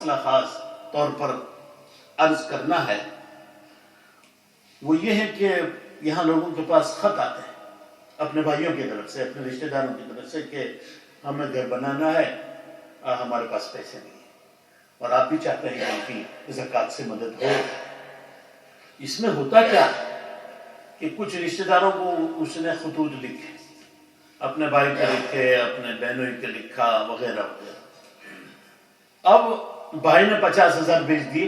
مسئلہ خاص طور پر عرض کرنا ہے وہ یہ ہے کہ یہاں لوگوں کے پاس خط آتے ہیں اپنے بھائیوں کی طرف سے، اپنے رشتہ داروں کی طرف سے کہ ہمیں گھر بنانا ہے، ہمارے پاس پیسے نہیں ہیں، اور آپ بھی چاہتے ہیں کہ ان کی زکوٰۃ سے مدد ہو۔ اس میں ہوتا کیا کہ کچھ رشتہ داروں کو اس نے خطوط لکھے، اپنے بھائی کے لکھے، اپنے بہنوں کے لکھا وغیرہ وغیرہ۔ اب بھائی نے 50,000 بھیج دیے،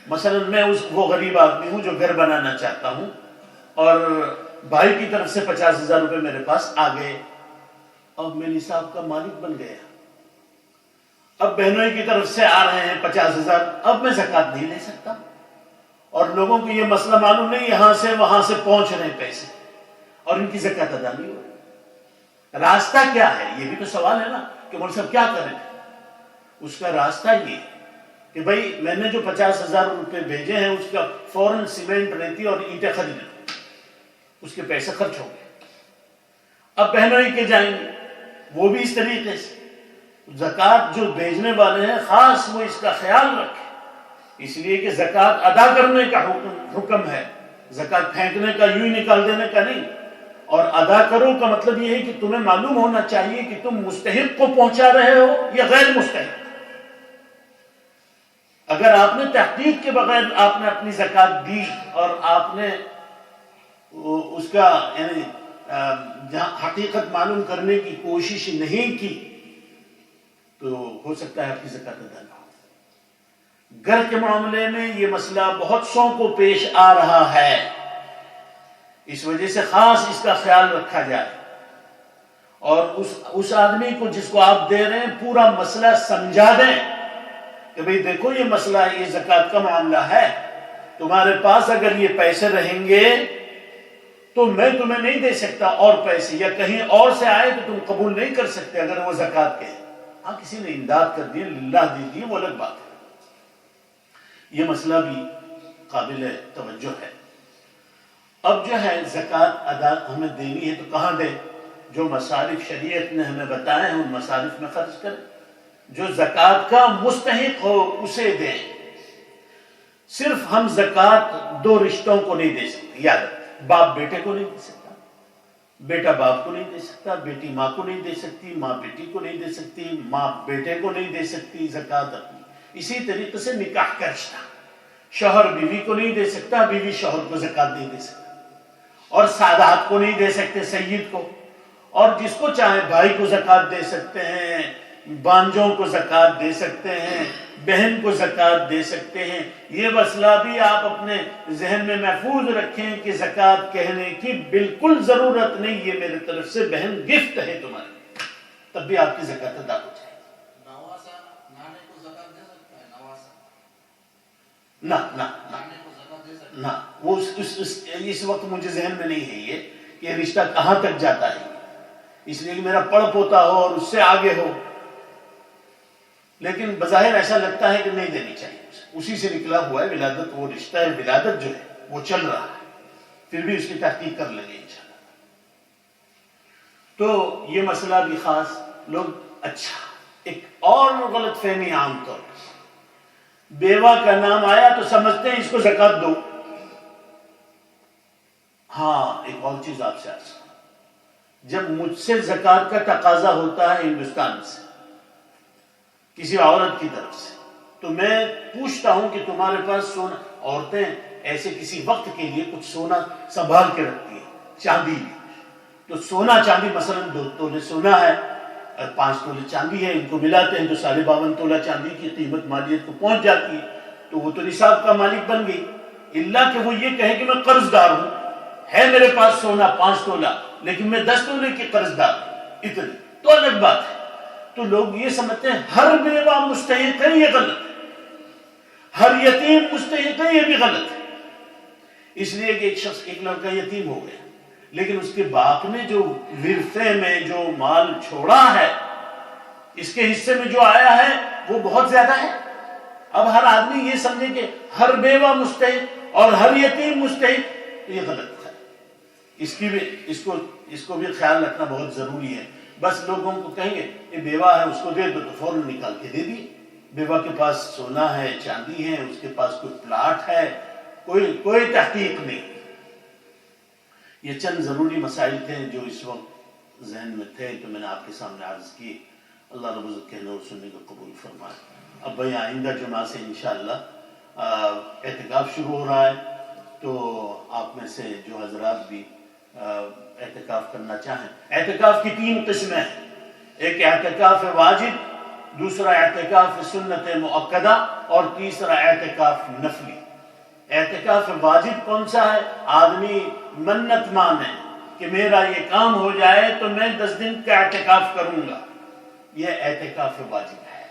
مثلا میں وہ غریب آدمی ہوں جو گھر بنانا چاہتا ہوں، اور بھائی کی طرف سے 50,000 روپے میرے پاس آ گئے، اب میں نصاب کا مالک بن گیا۔ اب بہنوں کی طرف سے آ رہے ہیں 50,000، اب میں زکوٰۃ نہیں لے سکتا، اور لوگوں کو یہ مسئلہ معلوم نہیں، یہاں سے وہاں سے پہنچ رہے ہیں پیسے اور ان کی زکوٰۃ ادا نہیں ہو رہی۔ راستہ کیا ہے؟ یہ بھی تو سوال ہے نا کہ مولوی صاحب کیا کریں؟ اس کا راستہ یہ کہ بھائی میں نے جو 50,000 روپے بھیجے ہیں اس کا فوراً سیمنٹ ریتی اور اینٹیں خرید لیں، اس کے پیسے خرچ ہو گئے۔ اب بہنوئی کے جائیں گے، وہ بھی اس طریقے سے زکوٰۃ جو بھیجنے والے ہیں خاص وہ اس کا خیال رکھیں، اس لیے کہ زکوٰۃ ادا کرنے کا حکم ہے، زکوٰۃ پھینکنے کا، یوں ہی نکال دینے کا نہیں۔ اور ادا کرو کا مطلب یہ ہے کہ تمہیں معلوم ہونا چاہیے کہ تم مستحق کو پہنچا رہے ہو یا غیر مستحق۔ اگر آپ نے تحقیق کے بغیر آپ نے اپنی زکوٰۃ دی اور آپ نے اس کا یعنی حقیقت معلوم کرنے کی کوشش نہیں کی تو ہو سکتا ہے آپ کی زکوٰۃ ادا نہ ہو۔ گھر کے معاملے میں یہ مسئلہ بہت سو کو پیش آ رہا ہے، اس وجہ سے خاص اس کا خیال رکھا جائے، اور اس آدمی کو جس کو آپ دے رہے ہیں پورا مسئلہ سمجھا دیں کہ بھئی دیکھو یہ مسئلہ، یہ زکوٰۃ کا معاملہ ہے، تمہارے پاس اگر یہ پیسے رہیں گے تو میں تمہیں نہیں دے سکتا اور پیسے، یا کہیں اور سے آئے تو تم قبول نہیں کر سکتے اگر وہ زکوٰۃ کے ہیں۔ ہاں کسی نے امداد کر دی، للہ دے دی، وہ الگ بات ہے، یہ مسئلہ بھی قابل توجہ ہے۔ اب جو ہے زکوٰۃ ادا ہمیں دینی ہے تو کہاں دیں؟ جو مصارف شریعت نے ہمیں بتائے ہیں ان مصارف میں خرچ کریں، جو زکوٰۃ کا مستحق ہو اسے دیں۔ صرف ہم زکوٰۃ دو رشتوں کو نہیں دے سکتے، یاد رکھیں، باپ بیٹے کو نہیں دے سکتا، بیٹا باپ کو نہیں دے سکتا، بیٹی ماں کو نہیں دے سکتی، ماں بیٹی کو نہیں دے سکتی، ماں بیٹے کو نہیں دے سکتی زکوٰۃ اپنی۔ اسی طریقے سے نکاح کا رشتہ، شوہر بیوی کو نہیں دے سکتا، بیوی شوہر کو زکوٰۃ نہیں دے سکتا، اور سادات کو نہیں دے سکتے، سید کو، اور جس کو چاہے بھائی کو زکوٰۃ دے سکتے ہیں، بانجوں کو زکوٰۃ دے سکتے ہیں، بہن کو زکوٰۃ دے سکتے ہیں۔ یہ مسئلہ بھی آپ اپنے ذہن میں محفوظ رکھیں کہ زکوٰۃ کہنے کی بالکل ضرورت نہیں، یہ میری طرف سے بہن گفٹ ہے تمہاری، تب بھی آپ کی زکوٰۃ ادا ہو جائے۔ نواسا نانے کو زکوٰۃ دے سکتا ہے؟ نواسا نہ نہ نانے کو زکوٰۃ دے سکتا ہے؟ نہ، وہ اس وقت مجھے ذہن میں نہیں ہے یہ کہ یہ رشتہ کہاں تک جاتا ہے، اس لیے کہ میرا پڑ پوتا ہو اور اس سے آگے ہو، لیکن بظاہر ایسا لگتا ہے کہ نہیں دینی چاہیے، اسی سے نکلا ہوا ہے، ولادت وہ رشتہ ہے، ولادت جو ہے وہ چل رہا ہے، پھر بھی اس کی تحقیق کر لیں گے انشاءاللہ۔ تو یہ مسئلہ بھی خاص لوگ، اچھا ایک اور غلط فہمی عام طور پر، بیوہ کا نام آیا تو سمجھتے ہیں اس کو زکوٰۃ دو۔ ہاں ایک اور چیز آپ سے عرض کروں، جب مجھ سے زکوٰۃ کا تقاضا ہوتا ہے ہندوستان سے کسی عورت کی طرف سے، تو میں پوچھتا ہوں کہ تمہارے پاس سونا، عورتیں ایسے کسی وقت کے لیے کچھ سونا سنبھال کے رکھتی ہیں، چاندی بھی، تو سونا چاندی مثلا 2 تولے سونا ہے اور 5 تولے چاندی ہے، ان کو ملاتے ہیں تو 52.5 تولہ چاندی کی قیمت مالیت کو پہنچ جاتی ہے، تو وہ تو نصاب کا مالک بن گئی، اللہ کہ وہ یہ کہے کہ میں قرض دار ہوں، ہے میرے پاس سونا 5 تولہ لیکن میں 10 تولے کی قرض دار ہوں، اتنے تو الگ بات ہے۔ تو لوگ یہ سمجھتے ہیں ہر بیوہ مستحق ہے، یہ غلط ہے، ہر یتیم مستحق ہے، یہ بھی غلط ہے۔ اس لیے کہ ایک لڑکا یتیم ہو گیا لیکن اس کے باپ نے جو ورثے میں جو مال چھوڑا ہے، اس کے حصے میں جو آیا ہے وہ بہت زیادہ ہے۔ اب ہر آدمی یہ سمجھے کہ ہر بیوہ مستحق اور ہر یتیم مستحق، یہ غلط ہے۔ اس کو بھی خیال رکھنا بہت ضروری ہے۔ بس لوگوں کو کہیں گے یہ بیوہ ہے اس کو دے دو تو فوراً نکال کے دے دیے، بیوہ کے پاس سونا ہے، چاندی ہے، اس کے پاس کوئی پلاٹ ہے، کوئی تحقیق نہیں۔ یہ چند ضروری مسائل تھے جو اس وقت ذہن میں تھے، تو میں نے آپ کے سامنے عرض کی۔ اللہ رب العزت کہنے اور سننے کو قبول فرمائے۔ اب بھائی آئندہ جمعہ سے انشاءاللہ اعتکاف شروع ہو رہا ہے، تو آپ میں سے جو حضرات بھی اعتکاف کرنا چاہیں، اعتکاف کی 3 قسمیں ہیں۔ ایک اعتکاف واجب، دوسرا اعتکاف سنت مؤکدہ، اور تیسرا اعتکاف نفلی۔ اعتکاف واجب کون سا ہے؟ آدمی منت مانے کہ میرا یہ کام ہو جائے تو میں 10 دن کا اعتکاف کروں گا، یہ اعتکاف واجب ہے۔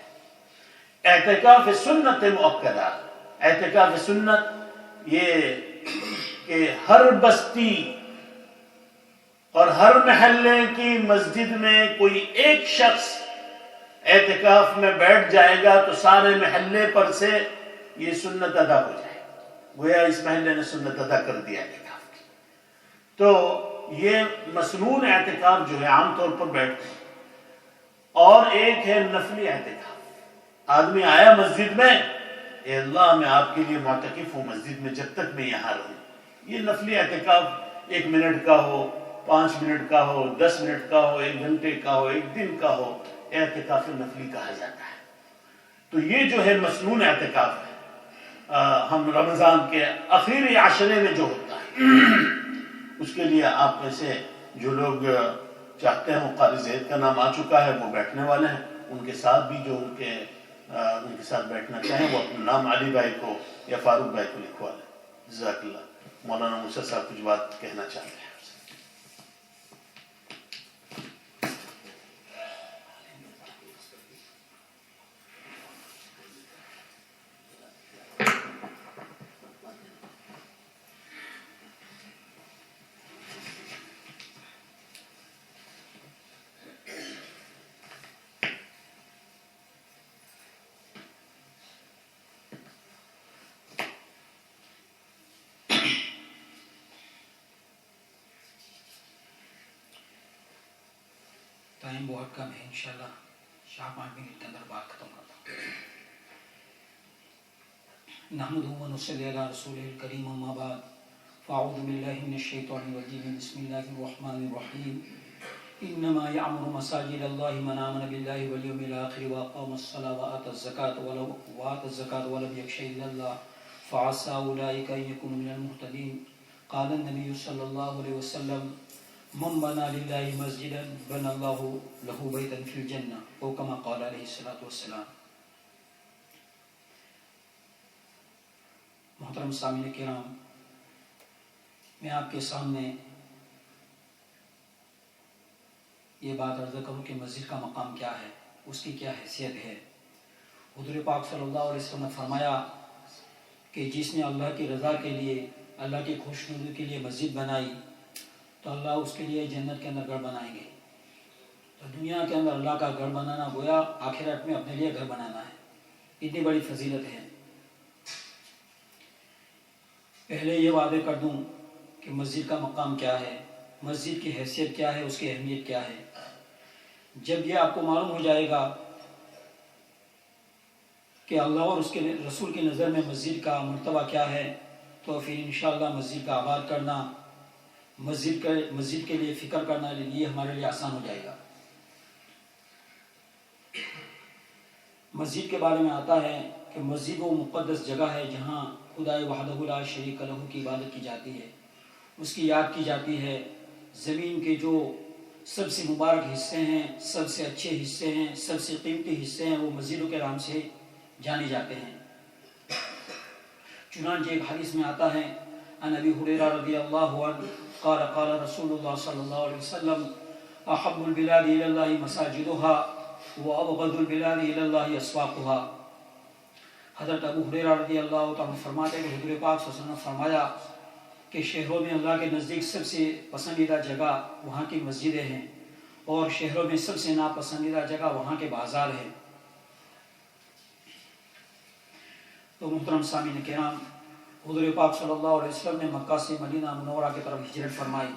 اعتکاف سنت مؤکدہ، اعتکاف سنت یہ کہ ہر بستی اور ہر محلے کی مسجد میں کوئی ایک شخص اعتکاف میں بیٹھ جائے گا تو سارے محلے پر سے یہ سنت ادا ہو جائے، گویا اس محلے نے سنت ادا کر دیا اعتکاف کی۔ تو یہ مسنون اعتکاف جو ہے عام طور پر بیٹھتے ہیں، اور ایک ہے نفلی اعتکاف۔ آدمی آیا مسجد میں، اے اللہ میں آپ کے لیے معتکف ہوں مسجد میں جب تک میں یہاں رہوں۔ یہ نفلی اعتکاف 1 منٹ کا ہو، 5 منٹ کا ہو، 10 منٹ کا ہو، 1 گھنٹے کا ہو، 1 دن کا ہو، اعتکاف نفلی کہا جاتا ہے۔ تو یہ جو ہے مسنون اعتکاف ہے، ہم رمضان کے آخری عشرے میں جو ہوتا ہے، اس کے لیے آپ میں سے جو لوگ چاہتے ہیں، قاری زید کا نام آ چکا ہے، وہ بیٹھنے والے ہیں، ان کے ساتھ بھی جو ان کے ساتھ بیٹھنا چاہیں وہ اپنا نام علی بھائی کو یا فاروق بھائی کو لکھوا لیں۔ جزاک اللہ۔ مولانا موسیٰ صاحب کچھ بات کہنا چاہتے ہیں۔ ٹائم بہت کم ہے، انشاءاللہ 4-5 منٹ کے اندر بات ختم کرتا ہوں۔ نحمدہ و نصلی علی رسول الکریم، اما بعد، فاعوذ باللہ من الشیطان الرجیم، بسم اللہ الرحمن الرحیم۔ انما یعمر مساجد اللہ من آمن باللہ والیوم الآخر واقام الصلاۃ وآتى الزکاۃ ولم یخش الا اللہ فعسى اولئک ان یکونوا من المہتدین۔ قال النبی صلی اللہ علیہ وسلم: من بنا للہ مسجدا بنى اللہ لہ بیتا فی الجنہ، او کما قال علیہ الصلوۃ والسلام۔ محترم سامعین کرام، میں آپ کے سامنے یہ بات عرض کروں کہ مسجد کا مقام کیا ہے، اس کی کیا حیثیت ہے۔ حضور پاک صلی اللہ علیہ وسلم نے فرمایا کہ جس نے اللہ کی رضا کے لیے، اللہ کی خوشنودی کے لیے مسجد بنائی تو اللہ اس کے لیے جنت کے اندر گھر بنائیں گے۔ تو دنیا کے اندر اللہ کا گھر بنانا گویا آخرت میں اپنے لیے گھر بنانا ہے، اتنی بڑی فضیلت ہے۔ پہلے یہ وعدے کر دوں کہ مسجد کا مقام کیا ہے، مسجد کی حیثیت کیا ہے، اس کی اہمیت کیا ہے۔ جب یہ آپ کو معلوم ہو جائے گا کہ اللہ اور اس کے رسول کی نظر میں مسجد کا مرتبہ کیا ہے، تو پھر انشاءاللہ مسجد کا آباد کرنا، مسجد کے لیے فکر کرنا یہ ہمارے لیے آسان ہو جائے گا۔ مسجد کے بارے میں آتا ہے کہ مسجد وہ مقدس جگہ ہے جہاں خدائے وحدہ لا شریک لہ کی عبادت کی جاتی ہے، اس کی یاد کی جاتی ہے۔ زمین کے جو سب سے مبارک حصے ہیں، سب سے اچھے حصے ہیں، سب سے قیمتی حصے ہیں، وہ مسجدوں کے نام سے جانے جاتے ہیں۔ چنانچہ ایک حدیث میں آتا ہے، عن ابی ہریرہ رضی اللہ عنہ قال قال رسول اللہ صلی اللہ علیہ وسلم: احب البلاد الی اللہ مساجدها وابغض البلاد الی اللہ اسواقها۔ حضرت ابو ہریرہ رضی اللہ عنہ فرماتے ہیں کہ حضور پاک صلی اللہ علیہ وسلم نے فرمایا کہ شہروں میں اللہ کے نزدیک سب سے پسندیدہ جگہ وہاں کی مسجدیں ہیں، اور شہروں میں سب سے ناپسندیدہ جگہ وہاں کے بازار ہیں۔ تو محترم سامعین کرام، حضور پاک صلی اللہ علیہ وسلم نے مکہ سے مدینہ منورہ کی طرف ہجرت فرمائی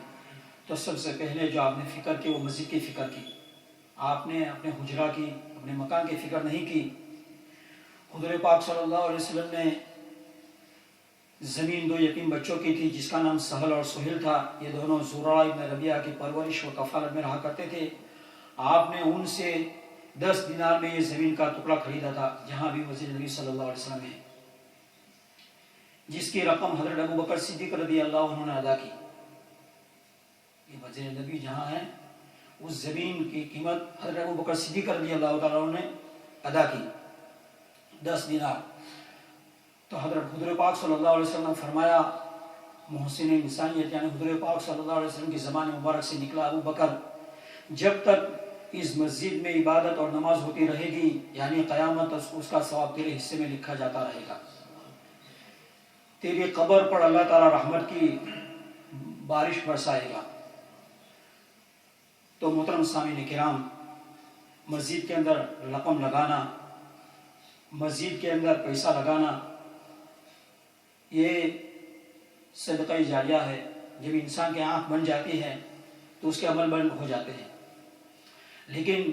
تو سب سے پہلے جو آپ نے فکر کی وہ مسجد کی فکر کی۔ آپ نے اپنے حجرہ کی، اپنے مکان کی فکر نہیں کی، حضور پاک صلی اللہ علیہ وسلم نے زمین 2 یتیم بچوں کی تھی جس کا نام سہل اور سہیل تھا. یہ دونوں زرارہ ابن ربیعہ کی پرورش و کفالت میں رہا کرتے تھے. آپ نے ان سے 10 دینار میں یہ زمین کا ٹکڑا خریدا تھا جہاں بھی مسجد نبی صلی اللہ علیہ وسلم ہے، جس کی رقم حضرت ابو بکر صدیق رضی اللہ عنہ نے ادا کی. یہ مسجد نبی جہاں ہے اس زمین کی قیمت حضرت ابو بکر صدیق رضی اللہ تعالیٰ عنہ نے ادا کی 10 دینار. تو حضور پاک صلی اللہ علیہ وسلم نے فرمایا، محسن انسانیت یعنی حضور پاک صلی اللہ علیہ وسلم کی زبان مبارک سے نکلا، ابو بکر جب تک اس مسجد میں عبادت اور نماز ہوتی رہے گی یعنی قیامت اس کا ثواب تیرے حصے میں لکھا جاتا رہے گا. تیری قبر پر اللہ تعالیٰ رحمت کی بارش برسائے گا. تو محترم سامعین کرام، مسجد کے اندر رقم لگانا، مسجد کے اندر پیسہ لگانا، یہ صدقہ جاریہ ہے. جب انسان کی آنکھ بن جاتی ہے تو اس کے عمل بند ہو جاتے ہیں، لیکن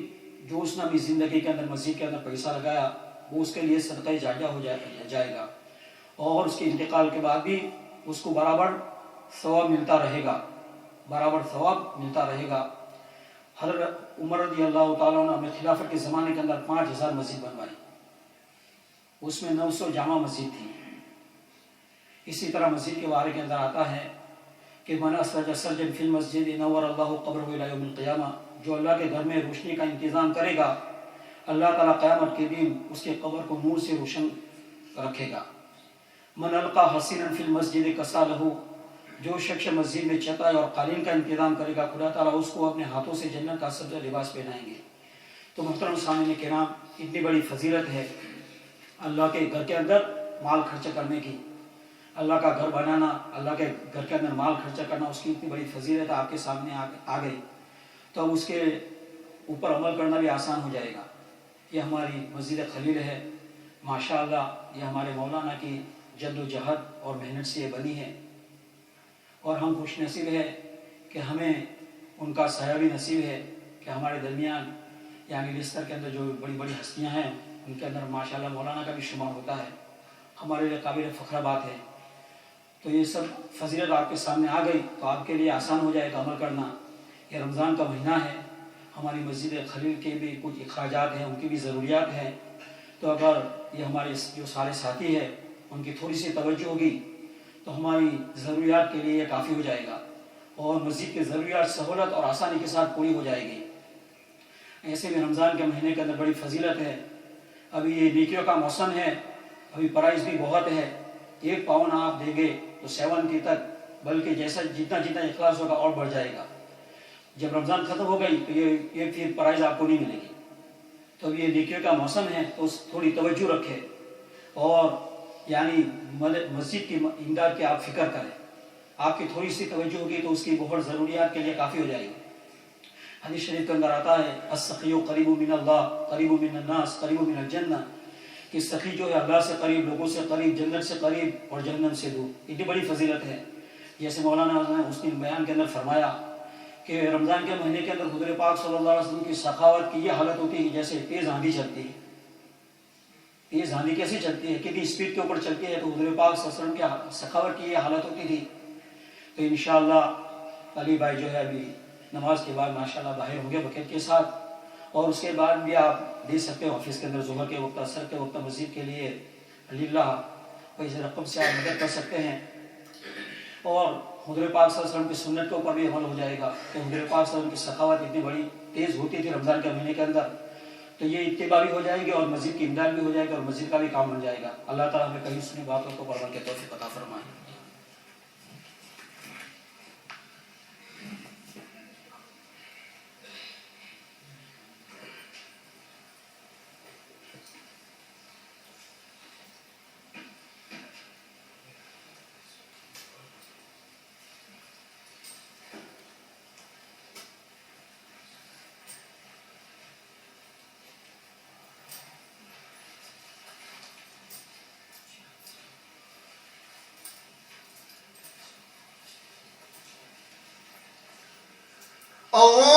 جو اس نے اپنی زندگی کے اندر مسجد کے اندر پیسہ لگایا وہ اس کے لیے صدقہ جاریہ ہو جائے گا، اور اس کے انتقال کے بعد بھی اس کو برابر ثواب ملتا رہے گا، برابر ثواب ملتا رہے گا. حضرت عمر رضی اللہ تعالیٰ عنہ نے خلافت کے زمانے کے اندر 5000 مسجد بنوائی، اس میں 900 جامع مسجد تھی. اسی طرح مسجد کے بارے کے اندر آتا ہے کہ من اسرج سرجن فی المسجد نور اللہ قبرہ الی یوم القیامہ، جو اللہ کے گھر میں روشنی کا انتظام کرے گا اللہ تعالیٰ قیامت کے دن اس کے قبر کو نور سے روشن رکھے گا. من القى حسینا فی المسجد کسا لہ، جو شخص مسجد میں چٹائی اور قالین کا انتظام کرے گا خدا تعالیٰ اس کو اپنے ہاتھوں سے جنت کا سبزہ لباس پہنائیں گے. تو محترم سامعین کرام، اتنی بڑی فضیلت ہے اللہ کے گھر کے اندر مال خرچ کرنے کی. اللہ کا گھر بنانا، اللہ کے گھر کے اندر مال خرچہ کرنا، اس کی اتنی بڑی فضیلت آپ کے سامنے آ گئی تو اب اس کے اوپر عمل کرنا بھی آسان ہو جائے گا. یہ ہماری مسجد خلیل ہے، ماشاءاللہ یہ ہمارے مولانا کی جد و جہد اور محنت سے یہ بنی ہے، اور ہم خوش نصیب ہے کہ ہمیں ان کا سایہ بھی نصیب ہے کہ ہمارے درمیان یعنی لستر کے اندر جو بڑی بڑی ہستیاں ہیں ان کے اندر ماشاءاللہ مولانا کا بھی شمار ہوتا ہے. ہمارے لیے قابل فخر بات ہے. تو یہ سب فضیلت آپ کے سامنے آ گئی تو آپ کے لیے آسان ہو جائے گا عمل کرنا. یہ رمضان کا مہینہ ہے، ہماری مسجد خلیل کے بھی کچھ اخراجات ہیں، ان کی بھی ضروریات ہیں. تو اگر یہ ہمارے جو سارے ساتھی ہیں ان کی تھوڑی سی توجہ ہوگی تو ہماری ضروریات کے لیے یہ کافی ہو جائے گا، اور مسجد کی ضروریات سہولت اور آسانی کے ساتھ پوری ہو جائے گی. ایسے میں رمضان کے مہینے کے اندر بڑی فضیلت ہے. ابھی یہ نیکیوں کا موسم ہے، ابھی پرائز بھی بہت ہے. 1 پاؤن آپ دیں گے تو 70 تک، بلکہ جیسا جتنا اخلاص ہوگا اور بڑھ جائے گا. جب رمضان ختم ہو گئی تو یہ پھر پرائز آپ کو نہیں ملے گی. تو یہ نیکیوں کا موسم ہے تو تھوڑی توجہ رکھے، اور یعنی مسجد کی امداد کی آپ فکر کریں. آپ کی تھوڑی سی توجہ ہوگی تو اس کی بہت ضروریات کے لیے کافی ہو جائے گی. حدیث شریف کے اندر آتا ہے السخی قریب من اللہ قریب من الناس قریب من الجنہ، کہ سخی جو ہے اللہ سے قریب، لوگوں سے قریب، جنت سے قریب اور جہنم سے دور. اتنی بڑی فضیلت ہے. جیسے مولانا نے اس دن بیان کے اندر فرمایا کہ رمضان کے مہینے کے اندر حضور پاک صلی اللہ علیہ وسلم کی سخاوت کی یہ حالت ہوتی ہے جیسے تیز آندھی چلتی ہے. تیز آندھی کیسے چلتی ہے، کتنی اسپیڈ کے اوپر چلتی ہے، تو حضور پاک صلی اللہ علیہ وسلم کی سخاوت کی یہ حالت ہوتی تھی. تو انشاءاللہ علی بھائی جو ہے ابھی نماز کے بعد ماشاءاللہ باہر ہوں گے بقیت کے ساتھ، اور اس کے بعد بھی آپ دے سکتے ہیں آفس کے اندر ظہر کے وقت، اثر کے وقت مسجد کے لیے للہ کوئی رقم سے آپ مدد کر سکتے ہیں. اور حضور پاک صلی اللہ علیہ وسلم کی سنت کے اوپر بھی عمل ہو جائے گا کہ حضور پاک صلی اللہ علیہ وسلم کی سخاوت اتنی بڑی تیز ہوتی تھی رمضان کے مہینے کے اندر. تو یہ اتباع بھی ہو جائے گی اور مسجد کی امداد بھی ہو جائے گی اور مسجد کا بھی کام بن جائے گا. اللہ تعالیٰ ہمیں کہیں سنی باتوں کو پڑھنے کے توفیق عطا فرمائے. Allah